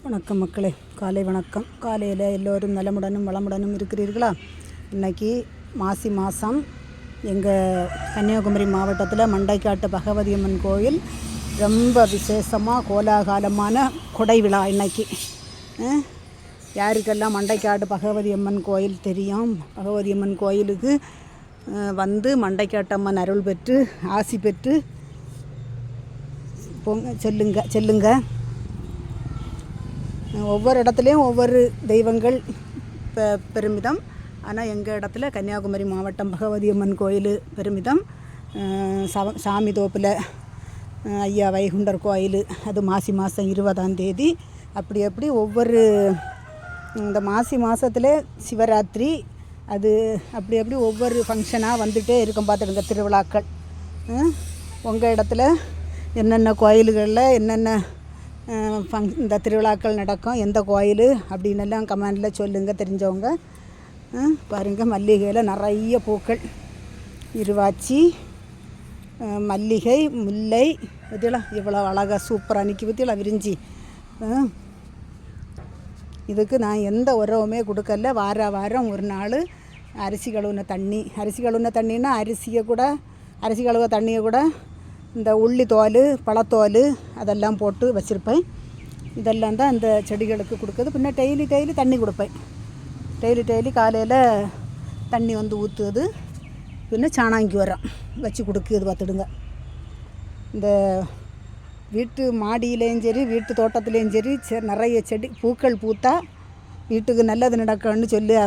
வணக்கம் மக்களே, காலை வணக்கம். காலையில் எல்லோரும் நலமுடனும் வளமுடனும் இருக்கிறீர்களா? இன்றைக்கி மாசி மாதம் எங்கள் கன்னியாகுமரி மாவட்டத்தில் மண்டைக்காட்டு பகவதி அம்மன் கோயில் ரொம்ப விசேஷமாக கோலாகாலமான கொடை விழா. இன்றைக்கி யாருக்கெல்லாம் மண்டைக்காட்டு பகவதி அம்மன் கோயில் தெரியும்? பகவதி அம்மன் கோயிலுக்கு வந்து மண்டைக்காட்டு அம்மன் அருள் பெற்று ஆசி பெற்று செல்லுங்க. ஒவ்வொரு இடத்துலையும் ஒவ்வொரு தெய்வங்கள் பெருமிதம். ஆனால் எங்கள் இடத்துல கன்னியாகுமரி மாவட்டம் பகவதி அம்மன் கோயில் பெருமிதம். சாமி தோப்பில் ஐயா வைகுண்டர் கோயில், அது மாசி மாதம் 20ஆம் தேதி. அப்படி ஒவ்வொரு இந்த மாசி மாதத்துல சிவராத்திரி, அது அப்படி ஒவ்வொரு ஃபங்க்ஷனாக வந்துகிட்டே இருக்கும். பார்த்துடுங்க திருவிழாக்கள். உங்கள் இடத்துல என்னென்ன கோயில்களில் என்னென்ன இந்த திருவிழாக்கள் நடக்கும், எந்த கோயில் அப்படின்னு எல்லாம் கமெண்டில் சொல்லுங்கள் தெரிஞ்சவங்க. பாருங்கள், மல்லிகையில் நிறைய பூக்கள், இருவாச்சி, மல்லிகை, முல்லை, பற்றியெல்லாம் இவ்வளோ அழகாக சூப்பராக நிற்கி பற்றியெல்லாம் விரிஞ்சி. இதுக்கு நான் எந்த உரவுமே கொடுக்கல. வாரம் ஒரு நாள் அரிசி கழுவுன தண்ணின்னா அரிசி கழுவ தண்ணியை கூட இந்த உள்ளி தோல், பழத்தோல் அதெல்லாம் போட்டு வச்சுருப்பேன். இதெல்லாம் தான் இந்த செடிகளுக்கு கொடுக்குறது. பின்ன டெய்லி தண்ணி கொடுப்பேன். டெய்லி காலையில் தண்ணி வந்து ஊற்றுது. பின்ன சாணாங்கி உரம் வச்சு கொடுக்குது. பார்த்துடுங்க, இந்த வீட்டு மாடியிலேயும் சரி வீட்டு தோட்டத்துலேயும் சரி நிறைய செடி பூக்கள் பூத்தா வீட்டுக்கு நல்லது நடக்கும்னு சொல்லி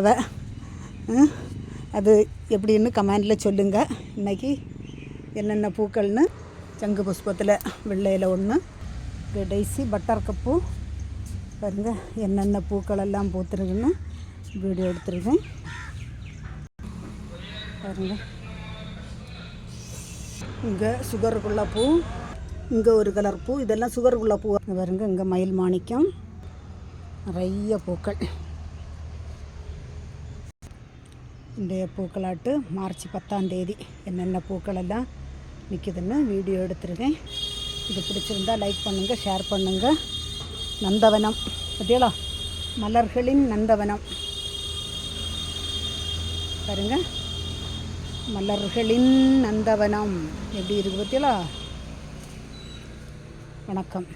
அது எப்படின்னு கமெண்டில் சொல்லுங்கள். இன்றைக்கி என்னென்ன பூக்கள்னு சங்கு புஷ்பத்தில் வெள்ளையில் ஒன்று, டெய்ஸி, பட்டர் கப்பு, பாருங்கள் என்னென்ன பூக்களெல்லாம் பூத்துருக்குன்னு வீடியோ எடுத்துருக்கேன். பாருங்கள், இங்கே சுகருக்குள்ள பூ, இங்கே ஒரு கலர் பூ, இதெல்லாம் சுகருக்குள்ள பூ. பாருங்கள், இங்கே மயில் மாணிக்கம், நிறைய பூக்கள். இன்றைய பூக்களாட்டு மார்ச் 10ஆம் தேதி என்னென்ன பூக்களெல்லாம் நிற்கிதுன்னு வீடியோ எடுத்துருக்கேன். இது பிடிச்சிருந்தால் லைக் பண்ணுங்கள், ஷேர் பண்ணுங்கள். நந்தவனம் பார்த்தீங்களா, மலர்களின் நந்தவனம். பாருங்கள், மலர்களின் நந்தவனம் எப்படி இருக்குது பார்த்தீங்களா? வணக்கம்.